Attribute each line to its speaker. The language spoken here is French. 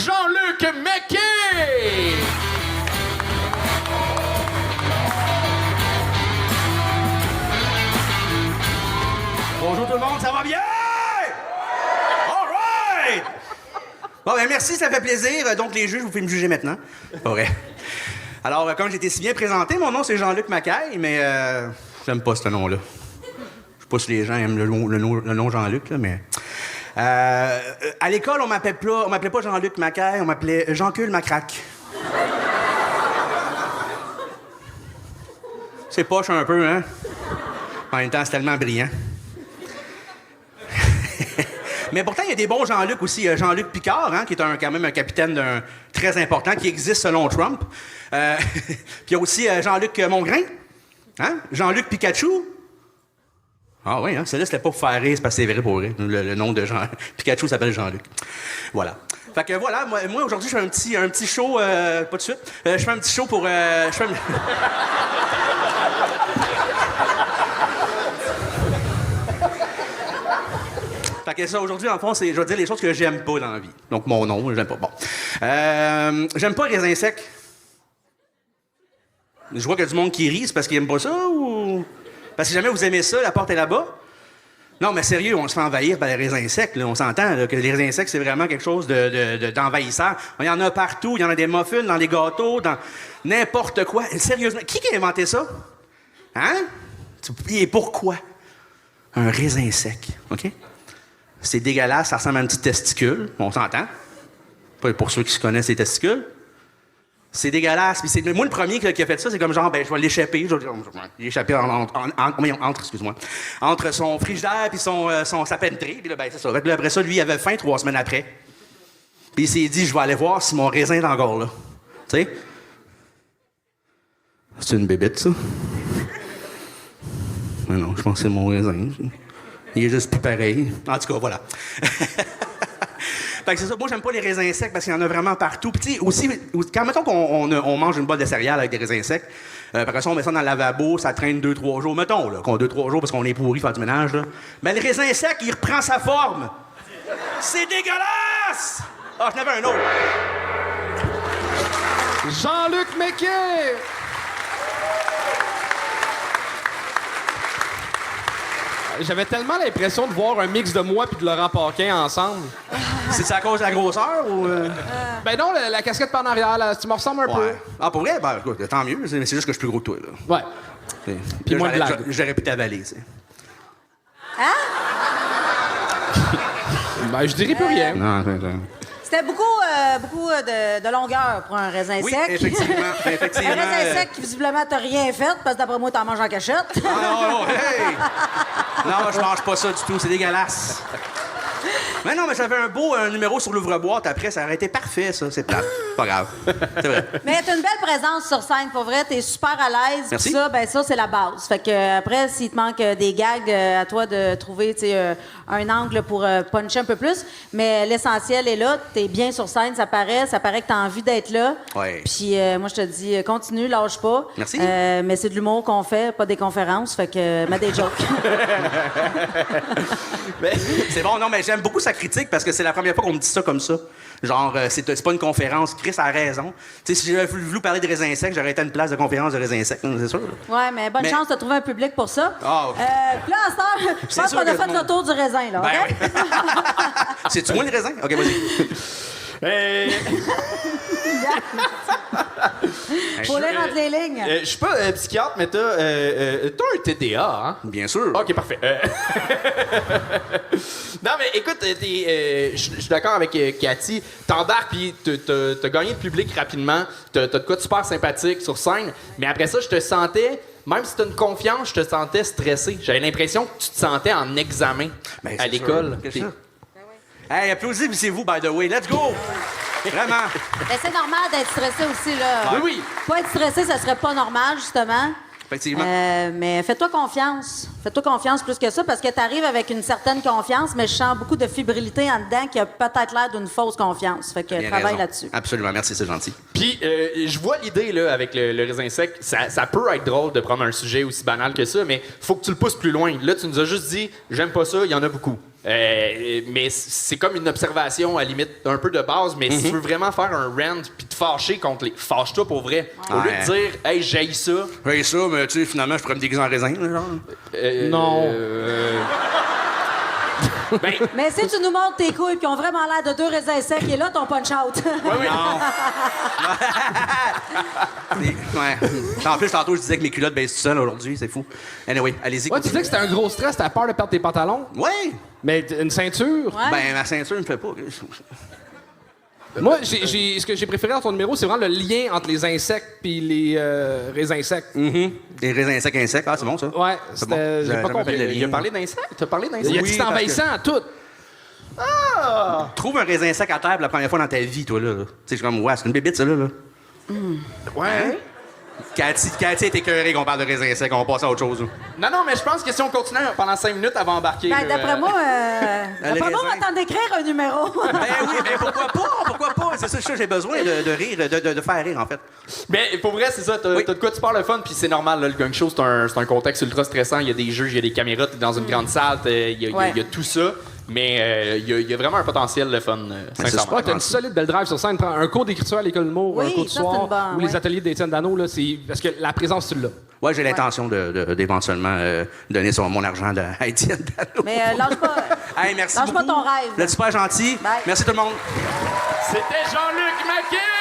Speaker 1: Jean-Luc Méquet!
Speaker 2: Bonjour tout le monde, ça va bien? All right! Bon, ben merci, ça fait plaisir. Donc, les juges, vous pouvez me juger maintenant. Pas vrai. Alors, comme j'ai été si bien présenté, mon nom, c'est Jean-Luc Macaille, mais j'aime pas ce nom-là. Je sais pas si les gens aiment le nom Jean-Luc, là, mais... à l'école, on m'appelait pas Jean-Luc Macaille, on m'appelait Jean-Cul Macrac. C'est poche un peu, hein? En même temps, c'est tellement brillant. Mais pourtant, il y a des bons Jean-Luc aussi. Jean-Luc Picard, hein, qui est quand même un capitaine très important, qui existe selon Trump. Puis il y a aussi Jean-Luc Mongrain. Hein? Jean-Luc Pikachu. Ah oui, hein? Celui-là, c'était pas pour faire rire, c'est parce que c'est vrai pour rire. Le nom de Jean... Pikachu s'appelle Jean-Luc. Voilà. Fait que voilà, moi aujourd'hui, je fais un petit show... pas de suite. Je fais un petit show pour... Fait que ça, aujourd'hui, en fond, je vais dire les choses que j'aime pas dans la vie. Donc, mon nom, j'aime pas. Bon. J'aime pas les raisins secs. Je vois qu'il y a du monde qui rit, c'est parce qu'ils aiment pas ça ou... Parce que si jamais vous aimez ça, la porte est là-bas. Non, mais sérieux, on se fait envahir par les raisins secs. Là. On s'entend là, que les raisins secs, c'est vraiment quelque chose d'envahissant. Il y en a partout. Il y en a des muffins, dans les gâteaux, dans n'importe quoi. Sérieusement, qui a inventé ça? Hein? Et pourquoi? Un raisin sec, OK? C'est dégueulasse, ça ressemble à un petit testicule. On s'entend. Pas pour ceux qui se connaissent les testicules. C'est dégueulasse. Puis c'est moi le premier qui a fait ça, c'est comme genre, ben je vais l'échapper. Je vais l'échapper entre son frigidaire puis sa penderie. Puis là, ben c'est ça. Puis après ça, lui, il avait faim 3 semaines après. Puis il s'est dit, je vais aller voir si mon raisin est encore là. Tu sais? C'est une bébête, ça? Mais non, je pense que c'est mon raisin. Il est juste plus pareil. En tout cas, voilà. Fait que c'est ça. Moi, j'aime pas les raisins secs parce qu'il y en a vraiment partout. Puis, tu sais, aussi, quand mettons qu'on mange une boîte de céréales avec des raisins secs, après ça, on met ça dans le lavabo, ça traîne 2-3 jours. Mettons, là, qu'on 2-3 jours parce qu'on est pourri faire du ménage, là. Mais le raisin sec, il reprend sa forme. C'est dégueulasse! Ah, je n'avais un autre.
Speaker 1: Jean-Luc Méquet! J'avais tellement l'impression de voir un mix de moi puis de Laurent Paquin ensemble.
Speaker 2: C'est à cause de la grosseur ou...
Speaker 1: Ben non, la casquette par en arrière, là, tu me ressembles un peu.
Speaker 2: Ah, pour vrai? Ben, écoute, tant mieux. C'est juste que je suis plus gros que toi, là.
Speaker 1: Ouais. Puis moins de blagues.
Speaker 2: J'aurais pu t'avaler, tu sais.
Speaker 1: Ben, je dirais plus rien.
Speaker 2: Non,
Speaker 3: C'était beaucoup de longueur pour un raisin
Speaker 2: oui,
Speaker 3: sec.
Speaker 2: effectivement.
Speaker 3: Un raisin sec qui, visiblement, t'as rien fait, parce que d'après moi, t'en manges en cachette.
Speaker 2: Non, hey! Non, je mange pas ça du tout, c'est dégueulasse. Mais non, mais j'avais un numéro sur l'ouvre-boîte après, ça aurait été parfait, ça. C'est plate. Pas grave. C'est vrai.
Speaker 3: Mais t'as une belle présence sur scène, pour vrai. T'es super à l'aise.
Speaker 2: Merci.
Speaker 3: Ça, ben ça, c'est la base. Fait que après, s'il te manque des gags, à toi de trouver, tu sais, un angle pour puncher un peu plus. Mais l'essentiel est là. T'es bien sur scène, ça paraît. Ça paraît que t'as envie d'être là.
Speaker 2: Ouais.
Speaker 3: Puis moi, je te dis, continue, lâche pas.
Speaker 2: Merci.
Speaker 3: Mais c'est de l'humour qu'on fait, pas des conférences. Fait que mets des jokes.
Speaker 2: C'est bon, non, mais j'aime beaucoup sa critique parce que c'est la première fois qu'on me dit ça comme ça. Genre, c'est pas une conférence. Chris a raison. Tu sais, si j'avais voulu parler de raisins secs, j'aurais été à une place de conférence de raisins secs, c'est sûr.
Speaker 3: Ouais, mais bonne chance de trouver un public pour ça.
Speaker 2: Ah, OK.
Speaker 3: Puis là, à cette heure, je pense qu'on a fait le tour du raisin, là.
Speaker 2: Ben
Speaker 3: OK?
Speaker 2: oui. C'est-tu moi le raisin? OK, vas-y.
Speaker 3: Faut lire entre les lignes.
Speaker 1: Je suis pas psychiatre, mais t'as un TDA, hein?
Speaker 2: Bien sûr.
Speaker 1: OK, parfait. Non, mais écoute, je suis d'accord avec Cathy. T'embarques, puis t'as gagné le public rapidement. T'as de quoi de super sympathique sur scène. Mais après ça, je te sentais... Même si t'as une confiance, je te sentais stressé. J'avais l'impression que tu te sentais en examen à l'école.
Speaker 2: Hey, applaudissez-vous, by the way. Let's go! Vraiment.
Speaker 3: Ben, c'est normal d'être stressé aussi, là.
Speaker 1: Oui, oui.
Speaker 3: Pas être stressé, ça serait pas normal, justement.
Speaker 2: Effectivement.
Speaker 3: Mais fais-toi confiance. Fais-toi confiance plus que ça parce que tu arrives avec une certaine confiance, mais je sens beaucoup de fébrilité en dedans qui a peut-être l'air d'une fausse confiance. Fait que
Speaker 2: Bien
Speaker 3: travaille
Speaker 2: raison.
Speaker 3: là-dessus.
Speaker 2: Absolument, merci, c'est gentil.
Speaker 1: Puis, je vois l'idée, là, avec le raisin sec. Ça peut être drôle de prendre un sujet aussi banal que ça, mais faut que tu le pousses plus loin. Là, tu nous as juste dit, j'aime pas ça, il y en a beaucoup. Mais c'est comme une observation, à la limite, un peu de base, mais si tu veux vraiment faire un rant puis te fâcher contre les... Fâche-toi pour vrai. Au lieu de dire, hey, j'haïs ça.
Speaker 2: Oui, ça, mais tu sais, finalement, je pourrais me déguiser en raisin, là, genre.
Speaker 1: Non.
Speaker 3: Mais si tu nous montres tes couilles qui ont vraiment l'air de 2 raisins secs, et là, ton punch-out.
Speaker 1: Oui.
Speaker 2: Ouais. En plus, tantôt, je disais que mes culottes baissent tout seul aujourd'hui, c'est fou. Anyway, allez-y.
Speaker 4: Ouais, tu disais que c'était un gros stress, t'as peur de perdre tes pantalons.
Speaker 2: Ouais!
Speaker 4: Mais une ceinture.
Speaker 3: Ouais.
Speaker 2: Ben, ma ceinture me fait pas.
Speaker 4: Moi, ce que j'ai préféré dans ton numéro, c'est vraiment le lien entre les insectes puis les raisins secs.
Speaker 2: Des raisins secs insectes, ah, c'est bon, ça.
Speaker 4: Ouais,
Speaker 2: C'est bon.
Speaker 4: c'était. J'ai pas
Speaker 2: J'aime
Speaker 4: compris.
Speaker 2: bien le
Speaker 1: Il a
Speaker 2: lien.
Speaker 1: parlé d'insectes? T'as parlé d'insectes?
Speaker 4: Il a
Speaker 2: Oui,
Speaker 4: dit c'est
Speaker 2: parce
Speaker 4: envahissant à tout.
Speaker 2: Trouve un raisin sec à terre pour la première fois dans ta vie, toi, là. Tu sais, je suis comme, ouais, c'est une bébite, ça, là.
Speaker 1: Ouais.
Speaker 2: Cathy est écœurée qu'on parle de raisin sec, on va passer à autre chose. Là.
Speaker 1: Non, mais je pense que si on continue pendant 5 minutes, elle va embarquer.
Speaker 3: Ben, d'après moi, on
Speaker 2: raisin.
Speaker 3: va t'en d'écrire un numéro.
Speaker 2: Ben oui, mais pourquoi pas? Pourquoi pas? C'est ça, j'ai besoin de rire, de faire rire, en fait.
Speaker 1: Mais pour vrai, c'est ça. T'as de quoi tu parles le fun, puis c'est normal. Là, le gang show, c'est un contexte ultra stressant. Il y a des jeux, il y a des caméras, t'es dans une grande salle, il y a tout ça. Mais il y a vraiment un potentiel de fun, sincèrement.
Speaker 4: Ouais, t'as une solide belle drive sur scène. Prends un cours d'écriture à l'école de l'humour,
Speaker 3: Oui,
Speaker 4: un cours de
Speaker 3: ça, c'est
Speaker 4: soir,
Speaker 3: une bonne,
Speaker 4: ou les
Speaker 3: ouais.
Speaker 4: ateliers d'Étienne Dano, là, c'est parce que la présence, tu l'as.
Speaker 2: Ouais, j'ai l'intention d'éventuellement donner mon argent à Étienne Dano.
Speaker 3: Mais lâche pas.
Speaker 2: Hey, merci
Speaker 3: Lâche pas
Speaker 2: beaucoup.
Speaker 3: ton rêve.
Speaker 2: Vous êtes super gentil.
Speaker 3: Bye.
Speaker 2: Merci tout le monde.
Speaker 1: C'était Jean-Luc Maquet!